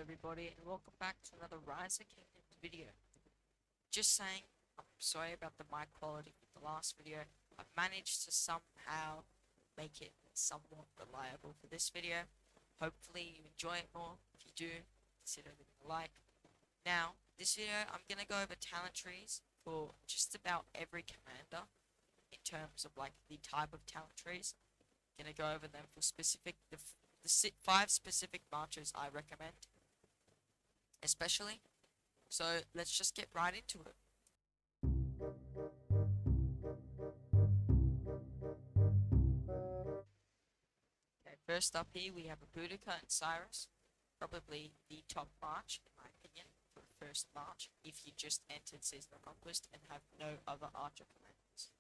everybody, and welcome back to another Rise of Kingdoms video. Just saying, I'm sorry about the mic quality of the last video. I've managed to somehow make it somewhat reliable for this video. Hopefully you enjoy it more. If you do, consider leaving a like. Now, this video I'm going to go over talent trees for just about every commander in terms of like the type of talent trees. I'm going to go over them for the 5 specific marches I recommend especially. So let's just get right into it. Okay, first up here we have a Boudica and Cyrus. Probably the top march, in my opinion, for the first march, if you just entered Season of Conquest and have no other archer commanders.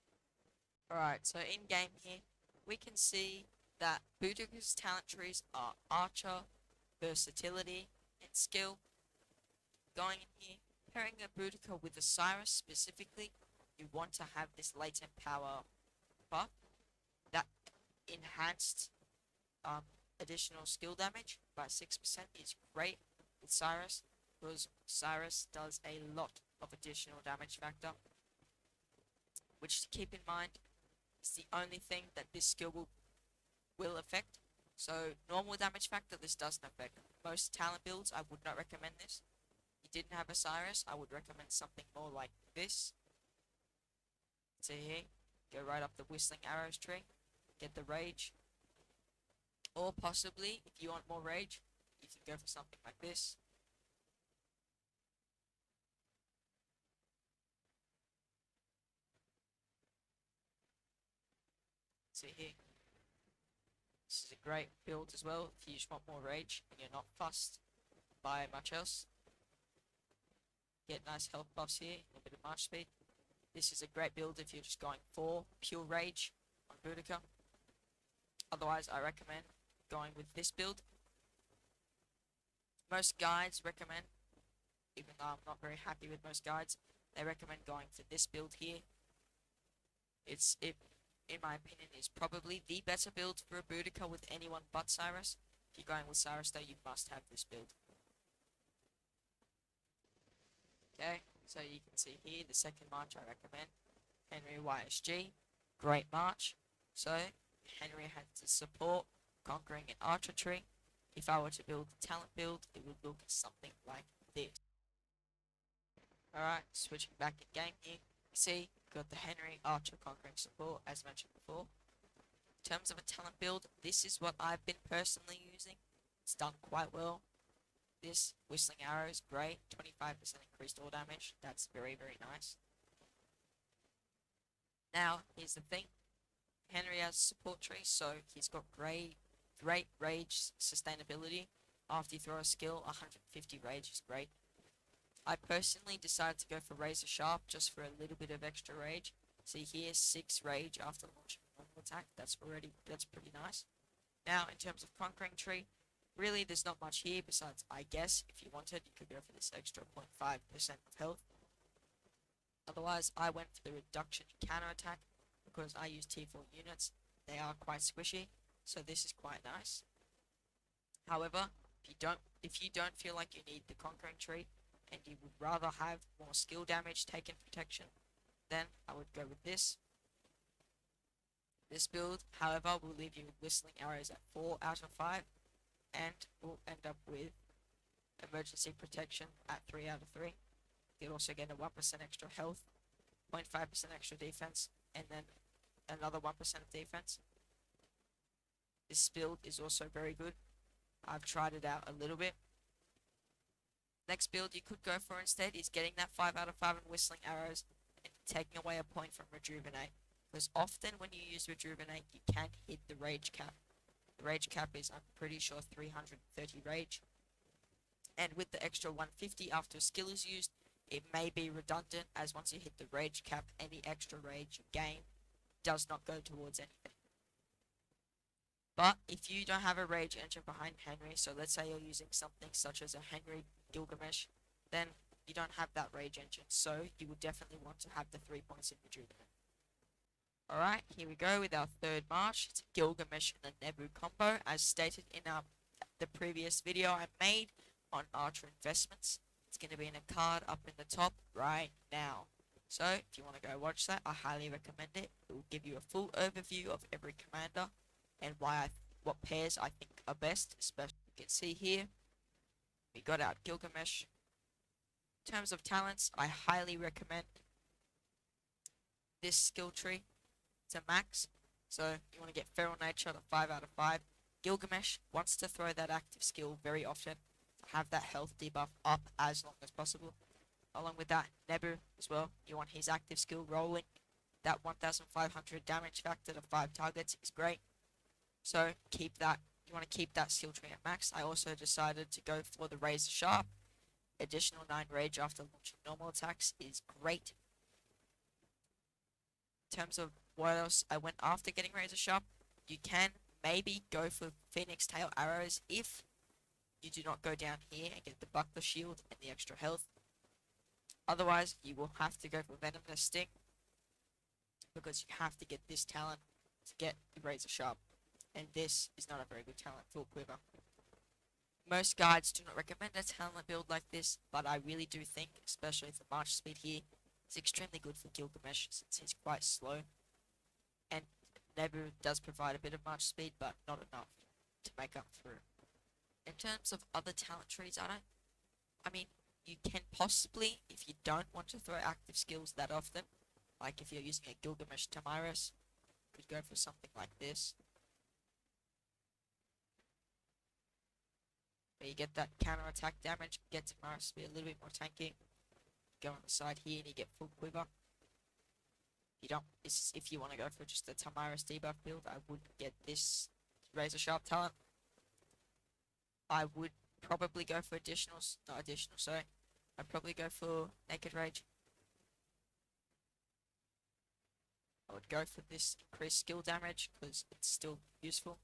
Alright, so in game here, we can see that Boudica's talent trees are Archer, Versatility, and Skill. Going in here, pairing a Boudica with a Cyrus specifically, you want to have this latent power buff. That enhanced additional skill damage by 6% is great with Cyrus, because Cyrus does a lot of additional damage factor, which to keep in mind is the only thing that this skill will affect. So normal damage factor this doesn't affect. Most talent builds I would not recommend this. Didn't have a Cyrus, I would recommend something more like this. So here, go right up the Whistling Arrows tree, get the Rage. Or possibly, if you want more Rage, you can go for something like this. See here. This is a great build as well if you just want more Rage and you're not fussed by much else. Get nice health buffs here, a bit of march speed. This is a great build if you're just going for pure Rage on Boudica. Otherwise, I recommend going with this build. Most guides recommend, even though I'm not very happy with most guides, they recommend going for this build here. It, in my opinion, is probably the better build for a Boudica with anyone but Cyrus. If you're going with Cyrus though, you must have this build. Okay, so you can see here the second march I recommend, Henry YSG, great march. So Henry had to support conquering an archer tree. If I were to build a talent build, it would look something like this. Alright, switching back in game here. You see, got the Henry archer conquering support as mentioned before. In terms of a talent build, this is what I've been personally using. It's done quite well. This Whistling Arrow is great, 25% increased all damage. That's very, very nice. Now, here's the thing. Henry has a support tree, so he's got great rage sustainability. After you throw a skill, 150 rage is great. I personally decided to go for Razor Sharp just for a little bit of extra rage. See here, 6 rage after launching a normal attack. That's pretty nice. Now, in terms of conquering tree, really there's not much here besides, I guess, if you wanted, you could go for this extra 0.5% of health. Otherwise, I went for the reduction in counter attack because I use T4 units. They are quite squishy, so this is quite nice. However, if you don't feel like you need the conquering tree and you would rather have more skill damage taken protection, then I would go with this. This build, however, will leave you with Whistling Arrows at 4 out of 5 and will end up with emergency protection at 3 out of 3. You'll also get a 1% extra health, 0.5% extra defense, and then another 1% of defense. This build is also very good. I've tried it out a little bit. Next build you could go for instead is getting that 5 out of 5 in Whistling Arrows and taking away a point from Rejuvenate. Because often when you use Rejuvenate, you can't hit the rage cap. The rage cap is, I'm pretty sure, 330 rage. And with the extra 150 after a skill is used, it may be redundant, as once you hit the rage cap, any extra rage you gain does not go towards anything. But if you don't have a rage engine behind Henry, so let's say you're using something such as a Henry Gilgamesh, then you don't have that rage engine, so you would definitely want to have the 3 points in Rejuvenate. Alright, here we go with our third march. It's Gilgamesh and the Nebu combo, as stated in the previous video I made on Archer Investments. It's going to be in a card up in the top right now. So if you want to go watch that, I highly recommend it. It will give you a full overview of every commander and what pairs I think are best. Especially you can see here, we got out Gilgamesh. In terms of talents, I highly recommend this skill tree to max. So you want to get Feral Nature to 5 out of 5. Gilgamesh wants to throw that active skill very often to have that health debuff up as long as possible. Along with that, Nebu as well. You want his active skill rolling. That 1500 damage factor to 5 targets is great. So keep that. You want to keep that skill tree at max. I also decided to go for the Razor Sharp. Additional 9 rage after launching normal attacks is great. In terms of what else I went after getting Razor Sharp, you can maybe go for Phoenix Tail arrows if you do not go down here and get the Buckler Shield and the extra health. Otherwise, you will have to go for Venomous Sting because you have to get this talent to get the Razor Sharp, and this is not a very good talent for Quiver. Most guides do not recommend a talent build like this, but I really do think, especially for March Speed here, it's extremely good for Gilgamesh since he's quite slow. And Nebu does provide a bit of March Speed, but not enough to make up for it. In terms of other talent trees, I mean, you can possibly, if you don't want to throw active skills that often, like if you're using a Gilgamesh Tamiris, could go for something like this. Where you get that counter attack damage, get Tamiris to be a little bit more tanky. Go on the side here and you get full quiver. You don't. If you want to go for just a Tamiris debuff build, I would get this Razor Sharp talent. I would probably go for I'd probably go for Naked Rage. I would go for this increased skill damage because it's still useful.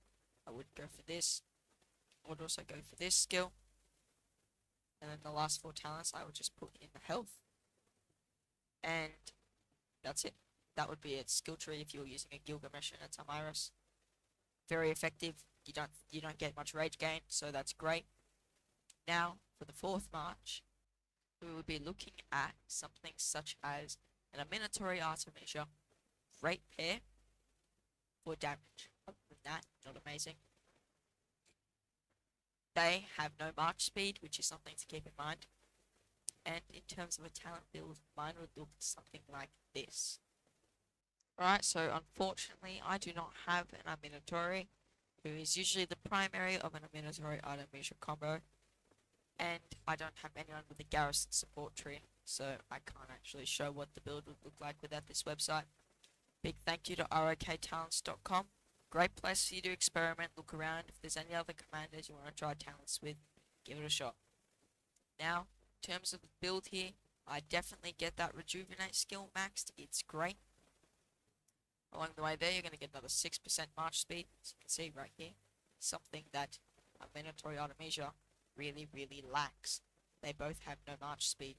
I would go for this. I would also go for this skill. And then the last 4 talents I would just put in the health. And that's it. That would be its skill tree if you're using a Gilgamesh and a Tamiris. Very effective. You don't get much rage gain, so that's great. Now for the 4th March, we will be looking at something such as an Aminatory Artemisia. Great pair for damage. Other than that, not amazing. They have no March Speed, which is something to keep in mind. And in terms of a talent build, mine would look something like this. Alright, so unfortunately, I do not have an Aminatory, who is usually the primary of an Aminatory Artemisia combo. And I don't have anyone with a Garrison support tree, so I can't actually show what the build would look like without this website. Big thank you to roktalents.com. Great place for you to experiment, look around. If there's any other commanders you want to try talents with, give it a shot. Now, in terms of the build here, I definitely get that Rejuvenate skill maxed. It's great. Along the way there, you're going to get another 6% March Speed, as you can see right here. Something that Aminatory Artemisia really lacks. They both have no March Speed.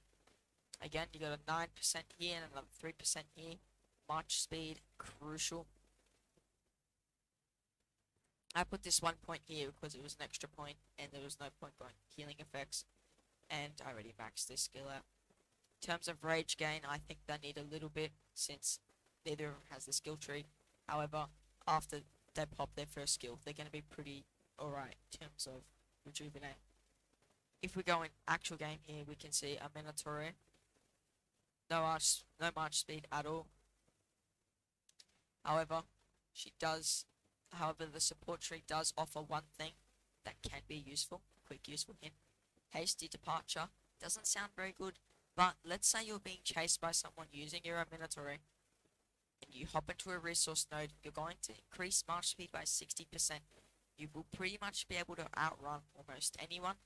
Again, you got a 9% here and another 3% here. March Speed, crucial. I put this 1 point here because it was an extra point and there was no point going healing effects, and I already maxed this skill out. In terms of rage gain, I think they need a little bit since neither of them has the skill tree. However, after they pop their first skill, they're going to be pretty alright in terms of Rejuvenate. If we go in actual game here, we can see Aminatory. No March Speed at all. However, the support tree does offer one thing that can be useful, quick useful hint. Hasty Departure. Doesn't sound very good, but let's say you're being chased by someone using your Aminatory, and you hop into a resource node, you're going to increase March Speed by 60%. You will pretty much be able to outrun almost anyone.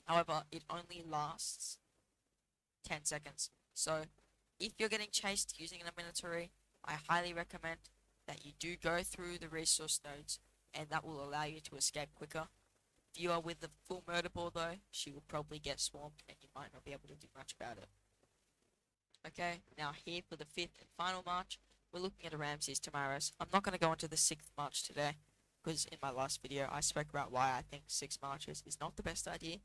However, it only lasts 10 seconds. So, if you're getting chased using an Aminatory, I highly recommend that you do go through the resource nodes, and that will allow you to escape quicker. If you are with the full murder ball though, she will probably get swarmed and you might not be able to do much about it. Okay, now here for the 5th and final march, we're looking at a Ramses Tamiris. I'm not going to go into the 6th march today, because in my last video I spoke about why I think 6 marches is not the best idea.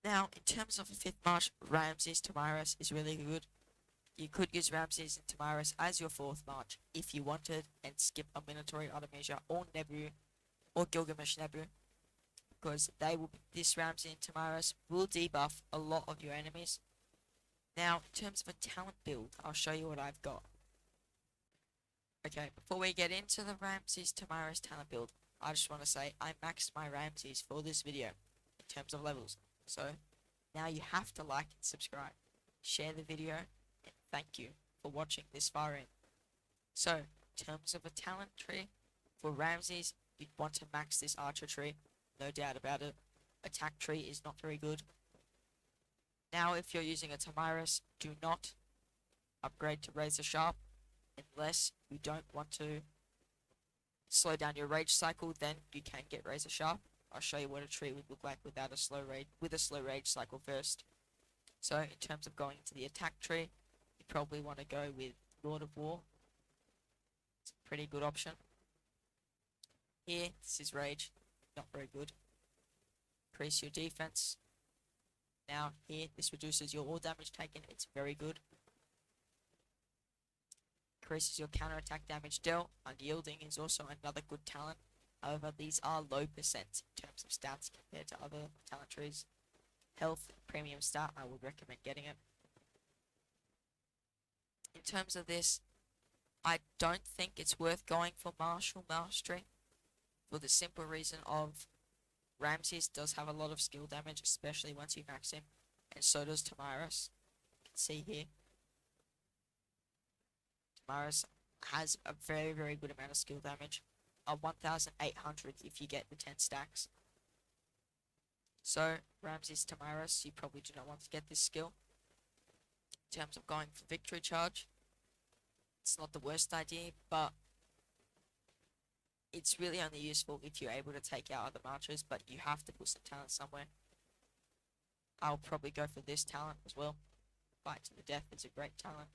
Now, in terms of a 5th March, Ramses Tamiris is really good. You could use Ramses and Tamiris as your 4th March if you wanted and skip a Minotaur Artemisia or Nebu or Gilgamesh Nebu, because this Ramses and Tamiris will debuff a lot of your enemies. Now, in terms of a talent build, I'll show you what I've got. Okay, before we get into the Ramses Tamiris talent build, I just want to say I maxed my Ramses for this video in terms of levels. So, now you have to like and subscribe, share the video, and thank you for watching this far in. So, in terms of a talent tree, for Ramses, you'd want to max this archer tree, no doubt about it. Attack tree is not very good. Now, if you're using a Tamiris, do not upgrade to Razor Sharp unless you don't want to slow down your rage cycle. Then you can get Razor Sharp. I'll show you what a tree would look like without a slow rage cycle first. So in terms of going to the attack tree, you probably want to go with Lord of War. It's a pretty good option. Here, this is rage, not very good. Increase your defense. Now here, this reduces your all damage taken. It's very good. Increases your counterattack damage dealt. Unyielding is also another good talent. However, these are low percent in terms of stats compared to other talent trees. Health, premium stat, I would recommend getting it. In terms of this, I don't think it's worth going for Martial Mastery, for the simple reason of Ramses does have a lot of skill damage, especially once you max him, and so does Tamiris. You can see here. Tamiris has a very, very good amount of skill damage. 1,800 if you get the 10 stacks. So, Ramses Tamiris, you probably do not want to get this skill. In terms of going for Victory Charge, it's not the worst idea, but it's really only useful if you're able to take out other marchers, but you have to put some talent somewhere. I'll probably go for this talent as well. Fight to the death is a great talent.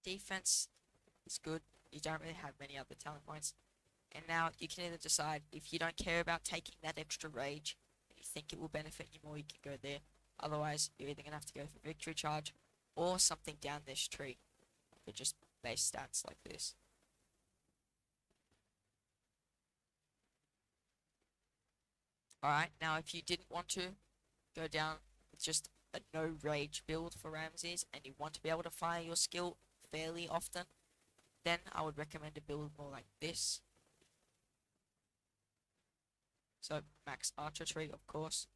Defense is good. You don't really have many other talent points. And now you can either decide, if you don't care about taking that extra rage and you think it will benefit you more, you can go there. Otherwise, you're either going to have to go for Victory Charge or something down this tree for just base stats like this. Alright, now if you didn't want to go down with just a no rage build for Ramses and you want to be able to fire your skill fairly often, then I would recommend a build more like this. So max archer tree, of course,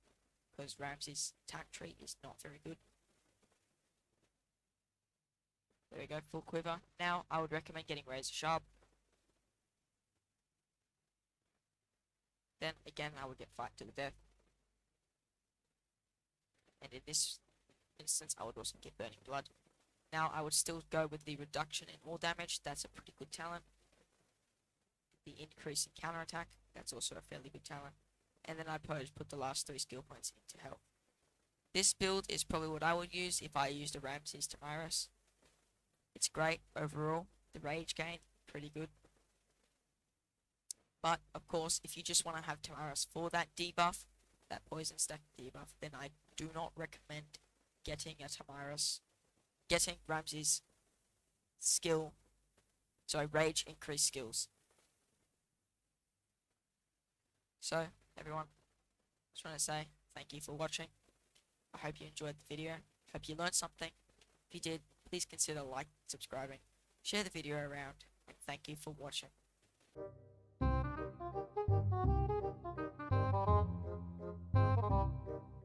because Ramses' attack tree is not very good. There we go, full quiver. Now I would recommend getting Razor Sharp. Then again, I would get Fight to the Death. And in this instance, I would also get Burning Blood. Now I would still go with the reduction in all damage. That's a pretty good talent. The increase in counterattack, that's also a fairly good talent. And then I'd probably put the last 3 skill points into health. This build is probably what I would use if I used a Ramses Tamiris. It's great overall. The rage gain, pretty good. But, of course, if you just want to have Tamiris for that debuff, that poison stack debuff, then I do not recommend getting a Tamiris. Getting Ramses' skill. So, rage increase skills. So, everyone, just want to say thank you for watching. I hope you enjoyed the video. Hope you learned something. If you did, please consider liking and subscribing. Share the video around, and thank you for watching.